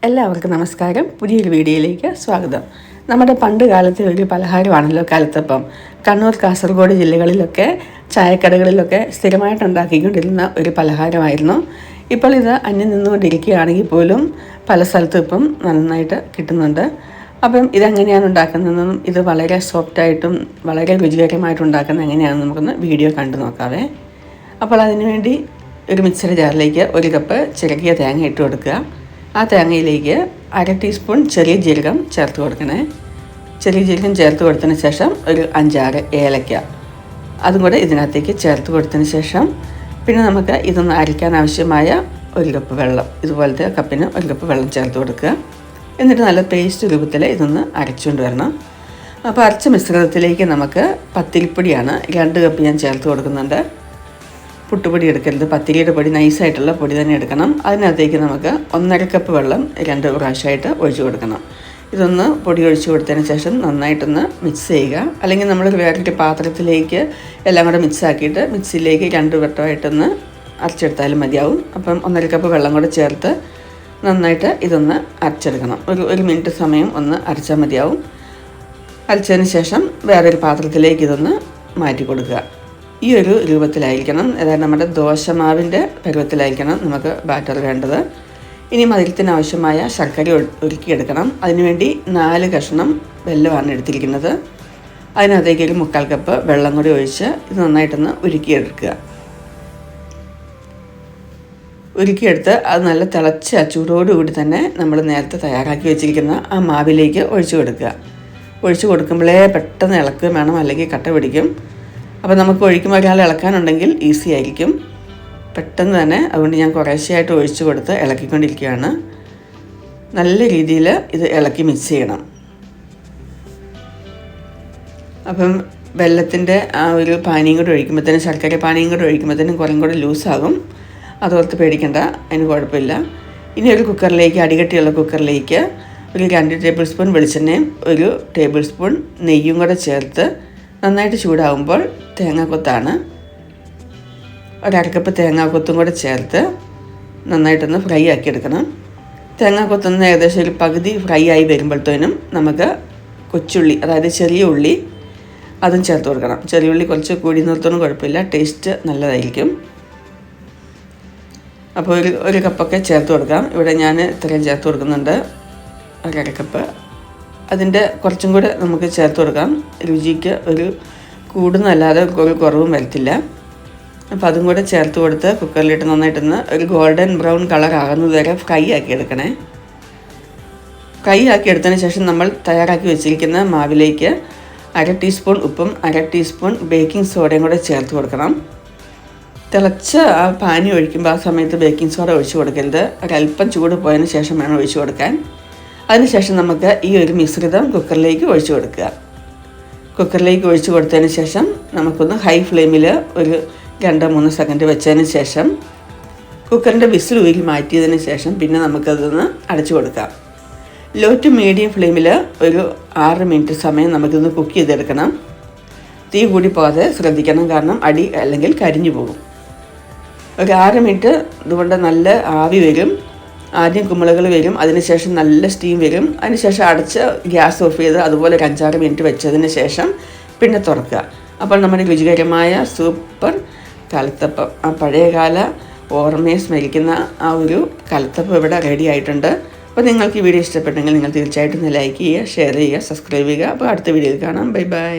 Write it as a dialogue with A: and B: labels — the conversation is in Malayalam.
A: എല്ലാവർക്കും നമസ്കാരം. പുതിയൊരു വീഡിയോയിലേക്ക് സ്വാഗതം. നമ്മുടെ പണ്ട് കാലത്തെ ഒരു പലഹാരമാണല്ലോ കലത്തപ്പം. കണ്ണൂർ, കാസർഗോഡ് ജില്ലകളിലൊക്കെ ചായക്കടകളിലൊക്കെ സ്ഥിരമായിട്ട് ഉണ്ടാക്കിക്കൊണ്ടിരുന്ന ഒരു പലഹാരമായിരുന്നു. ഇപ്പോൾ ഇത് അന്യം നിന്നുകൊണ്ടിരിക്കുകയാണെങ്കിൽ പോലും പല സ്ഥലത്തും ഇപ്പം നന്നായിട്ട് കിട്ടുന്നുണ്ട്. അപ്പം ഇതെങ്ങനെയാണ് ഉണ്ടാക്കുന്നതെന്നും ഇത് വളരെ സോഫ്റ്റായിട്ടും വളരെ രുചികരമായിട്ടും ഉണ്ടാക്കുന്നത് എങ്ങനെയാണെന്ന് നമുക്കൊന്ന് വീഡിയോ കണ്ടു നോക്കാവേ. അപ്പോൾ അതിനുവേണ്ടി ഒരു മിക്സർ ജാറിലേക്ക് 1 കപ്പ് ചിരകിയ തേങ്ങ ഇട്ട് കൊടുക്കുക. ആ തേങ്ങയിലേക്ക് 1/2 ടീസ്പൂൺ ചെറിയ ജീരകം ചേർത്ത് കൊടുക്കണേ. ചെറിയ ജീരകം ചേർത്ത് കൊടുത്തതിന് ശേഷം ഒരു 5-6 ഏലക്ക അതും കൂടെ ഇതിനകത്തേക്ക് ചേർത്ത് കൊടുത്തതിന് ശേഷം പിന്നെ നമുക്ക് ഇതൊന്ന് അരയ്ക്കാൻ ആവശ്യമായ 1 കപ്പ് വെള്ളം, ഇതുപോലത്തെ കപ്പിന് 1 കപ്പ് വെള്ളം ചേർത്ത് കൊടുക്കുക. എന്നിട്ട് നല്ല പേസ്റ്റ് രൂപത്തിൽ ഇതൊന്ന് അരച്ചുകൊണ്ട് വരണം. അപ്പോൾ അരച്ച മിശ്രിതത്തിലേക്ക് നമുക്ക് പത്തിരിപ്പൊടിയാണ് 2 കപ്പ് ഞാൻ ചേർത്ത് കൊടുക്കുന്നുണ്ട്. പുട്ടുപൊടി എടുക്കരുത്, പത്തിരിയുടെ പൊടി നൈസായിട്ടുള്ള പൊടി തന്നെ എടുക്കണം. അതിനകത്തേക്ക് നമുക്ക് 1.5 കപ്പ് വെള്ളം 2 പ്രാവശ്യമായിട്ട് ഒഴിച്ചു കൊടുക്കണം. ഇതൊന്ന് പൊടി ഒഴിച്ചു കൊടുത്തതിന് ശേഷം നന്നായിട്ടൊന്ന് മിക്സ് ചെയ്യുക. അല്ലെങ്കിൽ നമ്മൾ വേറൊരു പാത്രത്തിലേക്ക് എല്ലാം കൂടെ മിക്സ് ആക്കിയിട്ട് മിക്സിയിലേക്ക് 2 വട്ടമായിട്ടൊന്ന് അരച്ചെടുത്താലും മതിയാവും. അപ്പം 1.5 കപ്പ് വെള്ളം കൂടെ ചേർത്ത് നന്നായിട്ട് ഇതൊന്ന് അരച്ചെടുക്കണം. ഒരു മിനിറ്റ് സമയം ഒന്ന് അരച്ചാൽ മതിയാവും. അരച്ചതിന് ശേഷം വേറൊരു പാത്രത്തിലേക്ക് ഇതൊന്ന് മാറ്റി കൊടുക്കുക. ഈ ഒരു രൂപത്തിലായിരിക്കണം, അതായത് നമ്മുടെ ദോശമാവിൻ്റെ പരുവത്തിലായിരിക്കണം നമുക്ക് ബാറ്റർ വേണ്ടത്. ഇനി മധുരത്തിന് ആവശ്യമായ ശർക്കര ഉരുക്കിയെടുക്കണം. അതിനുവേണ്ടി 4 കഷ്ണം വെല്ലമാണ് എടുത്തിരിക്കുന്നത്. അതിനകത്തേക്ക് ഒരു 3/4 കപ്പ് വെള്ളം കൂടി ഒഴിച്ച് ഇത് നന്നായിട്ടൊന്ന് ഉരുക്കിയെടുക്കുക. ഉരുക്കിയെടുത്ത് അത് നല്ല തിളച്ച ചൂടോടുകൂടി തന്നെ നമ്മൾ നേരത്തെ തയ്യാറാക്കി വെച്ചിരിക്കുന്ന ആ മാവിലേക്ക് ഒഴിച്ചു കൊടുക്കുക. ഒഴിച്ചു കൊടുക്കുമ്പോഴേ പെട്ടെന്ന് ഇളക്കുകയും വേണം, അല്ലെങ്കിൽ കട്ട പിടിക്കും. അപ്പോൾ നമുക്ക് ഒഴിക്കുമ്പോൾ ഒരാൾ ഇളക്കാനുണ്ടെങ്കിൽ ഈസി ആയിരിക്കും പെട്ടെന്ന് തന്നെ. അതുകൊണ്ട് ഞാൻ കുറേശ്ശെയായിട്ട് ഒഴിച്ചു കൊടുത്ത് ഇളക്കിക്കൊണ്ടിരിക്കുകയാണ്. നല്ല രീതിയിൽ ഇത് ഇളക്കി മിക്സ് ചെയ്യണം. അപ്പം വെള്ളത്തിൻ്റെ ആ ഒരു പാനിയും കൂടെ ഒഴിക്കുമ്പോഴത്തേനും, ശർക്കര പാനിയും കൂടെ ഒഴിക്കുമ്പോഴത്തേനും കുറേ കൂടെ ലൂസാകും. അതോർത്ത് പേടിക്കേണ്ട, അതിന് കുഴപ്പമില്ല. ഇനി ഒരു കുക്കറിലേക്ക്, അടികട്ടിയുള്ള കുക്കറിലേക്ക് ഒരു 2 ടേബിൾ സ്പൂൺ വെളിച്ചെണ്ണയും 1 ടേബിൾ സ്പൂൺ നെയ്യും കൂടെ ചേർത്ത് നന്നായിട്ട് ചൂടാകുമ്പോൾ തേങ്ങാക്കൊത്താണ്, 1/2 കപ്പ് തേങ്ങാക്കൊത്തും കൂടെ ചേർത്ത് നന്നായിട്ടൊന്ന് ഫ്രൈ ആക്കി എടുക്കണം. തേങ്ങാക്കൊത്തൊന്ന് ഏകദേശം ഒരു പകുതി ഫ്രൈ ആയി വരുമ്പോഴത്തേനും നമുക്ക് കൊച്ചുള്ളി, അതായത് ചെറിയ ഉള്ളി, അതും ചേർത്ത് കൊടുക്കണം. ചെറിയ ഉള്ളി കുറച്ച് കൂടി നിർത്തണം, കുഴപ്പമില്ല, ടേസ്റ്റ് നല്ലതായിരിക്കും. അപ്പോൾ ഒരു കപ്പൊക്കെ ചേർത്ത് കൊടുക്കാം. ഇവിടെ ഞാൻ ഇത്രയും ചേർത്ത് കൊടുക്കുന്നുണ്ട്, 1/2 കപ്പ്. അതിൻ്റെ കുറച്ചും കൂടെ നമുക്ക് ചേർത്ത് കൊടുക്കാം. രുചിക്ക് ഒരു കൂടുന്നല്ലാതെ ഒരു കുറവും വരത്തില്ല. അപ്പോൾ അതും കൂടെ ചേർത്ത് കൊടുത്ത് കുക്കറിലിട്ട് നന്നായിട്ടൊന്ന് ഒരു ഗോൾഡൻ ബ്രൗൺ കളർ ആകുന്നത് വരെ ഫ്രൈ ആക്കി എടുക്കണേ. ഫ്രൈ ആക്കി എടുത്തതിന് ശേഷം നമ്മൾ തയ്യാറാക്കി വെച്ചിരിക്കുന്ന മാവിലേക്ക് 1/2 ടീസ്പൂൺ ഉപ്പും 1/2 ടീസ്പൂൺ ബേക്കിംഗ് സോഡയും കൂടെ ചേർത്ത് കൊടുക്കണം. തിളച്ച ആ പാനി ഒഴിക്കുമ്പോൾ ആ സമയത്ത് ബേക്കിംഗ് സോഡ ഒഴിച്ച് കൊടുക്കരുത്. ഒരല്പം ചൂട് പോയതിന് ശേഷം വേണം ഒഴിച്ച് കൊടുക്കാൻ. അതിനുശേഷം നമുക്ക് ഈ ഒരു മിശ്രിതം കുക്കറിലേക്ക് ഒഴിച്ചു കൊടുക്കുക. കുക്കറിലേക്ക് ഒഴിച്ചു കൊടുത്തതിന് ശേഷം നമുക്കൊന്ന് ഹൈ ഫ്ലെയിമിൽ ഒരു 2-3 സെക്കൻഡ് വെച്ചതിന് ശേഷം കുക്കറിൻ്റെ വിസിൽ ഊരി മാറ്റിയതിന് ശേഷം പിന്നെ നമുക്കതൊന്ന് അടച്ചു കൊടുക്കാം. ലോ ടു മീഡിയം ഫ്ലെയിമിൽ ഒരു 6 മിനിറ്റ് സമയം നമുക്കിതൊന്ന് കുക്ക് ചെയ്തെടുക്കണം. തീ കൂടി പോകാതെ ശ്രദ്ധിക്കണം, കാരണം അടി അല്ലെങ്കിൽ കരിഞ്ഞു പോകും. ഒരു 6 മിനിറ്റ് ഇതുകൊണ്ട് നല്ല ആവി വരും. ആദ്യം കുമിളകൾ വരും, അതിനുശേഷം നല്ല സ്റ്റീം വരും. അതിനുശേഷം അടച്ച് ഗ്യാസ് ഓഫ് ചെയ്ത് അതുപോലെ ഒരു 5-6 മിനിറ്റ് വെച്ചതിന് ശേഷം പിന്നെ തുറക്കുക. അപ്പോൾ നമ്മുടെ രുചികരമായ സൂപ്പർ കലത്തപ്പം, ആ പഴയകാല ഓർമ്മയെ സ്മരിക്കുന്ന ആ ഒരു കലത്തപ്പം ഇവിടെ റെഡി ആയിട്ടുണ്ട്. അപ്പോൾ നിങ്ങൾക്ക് ഈ വീഡിയോ ഇഷ്ടപ്പെട്ടെങ്കിൽ നിങ്ങൾ തീർച്ചയായിട്ടും ലൈക്ക് ചെയ്യുക, ഷെയർ ചെയ്യുക, സബ്സ്ക്രൈബ് ചെയ്യുക. അപ്പോൾ അടുത്ത വീഡിയോയിൽ കാണാം. Bye bye.